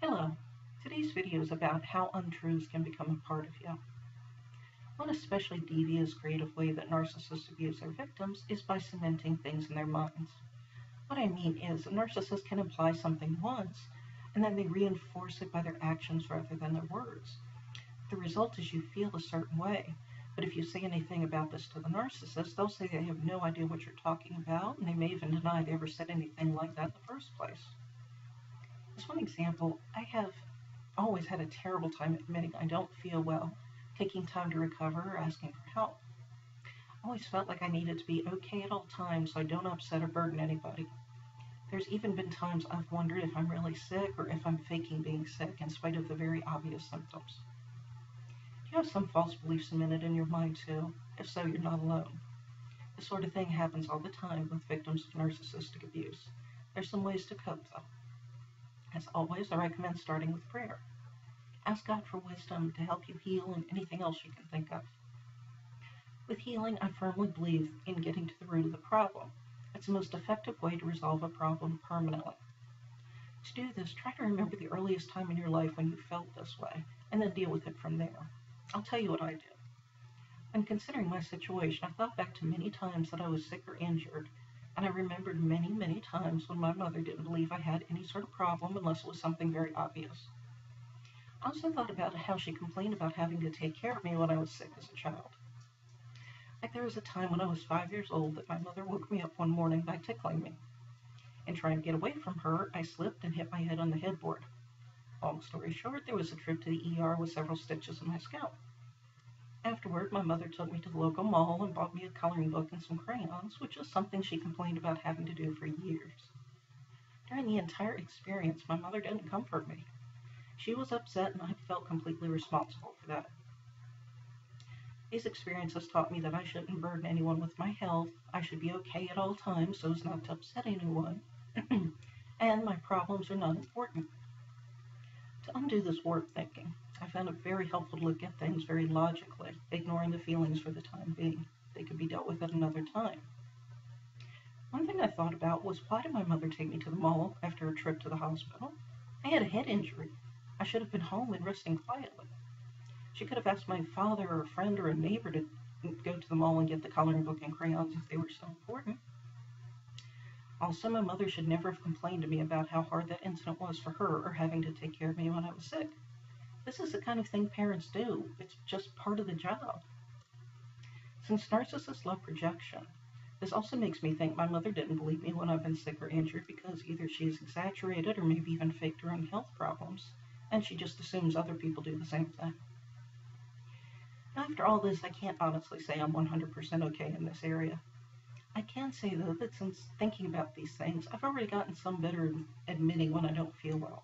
Hello, today's video is about how untruths can become a part of you. One especially devious, creative way that narcissists abuse their victims is by cementing things in their minds. What I mean is, a narcissist can imply something once, and then they reinforce it by their actions rather than their words. The result is you feel a certain way, but if you say anything about this to the narcissist, they'll say they have no idea what you're talking about, and they may even deny they ever said anything like that in the first place. As one example, I have always had a terrible time admitting I don't feel well, taking time to recover, or asking for help. I always felt like I needed to be okay at all times so I don't upset or burden anybody. There's even been times I've wondered if I'm really sick or if I'm faking being sick in spite of the very obvious symptoms. Do you have some false beliefs cemented in your mind too? If so, you're not alone. This sort of thing happens all the time with victims of narcissistic abuse. There's some ways to cope though. As always, I recommend starting with prayer. Ask God for wisdom to help you heal and anything else you can think of. With healing, I firmly believe in getting to the root of the problem. It's the most effective way to resolve a problem permanently. To do this, try to remember the earliest time in your life when you felt this way, and then deal with it from there. I'll tell you what I did. When considering my situation, I thought back to many times that I was sick or injured, and I remembered many times when my mother didn't believe I had any sort of problem unless it was something very obvious. I also thought about how she complained about having to take care of me when I was sick as a child. Like there was a time when I was 5 years old that my mother woke me up one morning by tickling me. In trying to get away from her, I slipped and hit my head on the headboard. Long story short, there was a trip to the ER with several stitches in my scalp. Afterward, my mother took me to the local mall and bought me a coloring book and some crayons, which is something she complained about having to do for years. During the entire experience, my mother didn't comfort me. She was upset and I felt completely responsible for that. These experiences taught me that I shouldn't burden anyone with my health, I should be okay at all times so as not to upset anyone, and my problems are not important. To undo this warped thinking, I found it very helpful to look at things very logically, ignoring the feelings for the time being. They could be dealt with at another time. One thing I thought about was, why did my mother take me to the mall after a trip to the hospital? I had a head injury. I should have been home and resting quietly. She could have asked my father or a friend or a neighbor to go to the mall and get the coloring book and crayons if they were so important. Also, my mother should never have complained to me about how hard that incident was for her or having to take care of me when I was sick. This is the kind of thing parents do. It's just part of the job. Since narcissists love projection, this also makes me think my mother didn't believe me when I've been sick or injured because either she has exaggerated or maybe even faked her own health problems, and she just assumes other people do the same thing. After all this, I can't honestly say I'm 100% okay in this area. I can say, though, that since thinking about these things, I've already gotten some better at admitting when I don't feel well.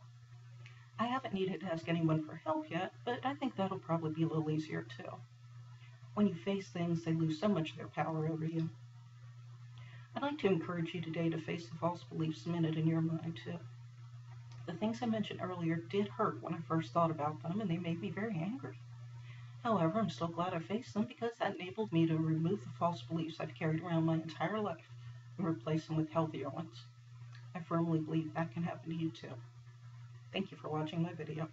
I haven't needed to ask anyone for help yet, but I think that'll probably be a little easier, too. When you face things, they lose so much of their power over you. I'd like to encourage you today to face the false beliefs cemented in your mind, too. The things I mentioned earlier did hurt when I first thought about them, and they made me very angry. However, I'm still glad I faced them because that enabled me to remove the false beliefs I've carried around my entire life and replace them with healthier ones. I firmly believe that can happen to you too. Thank you for watching my video.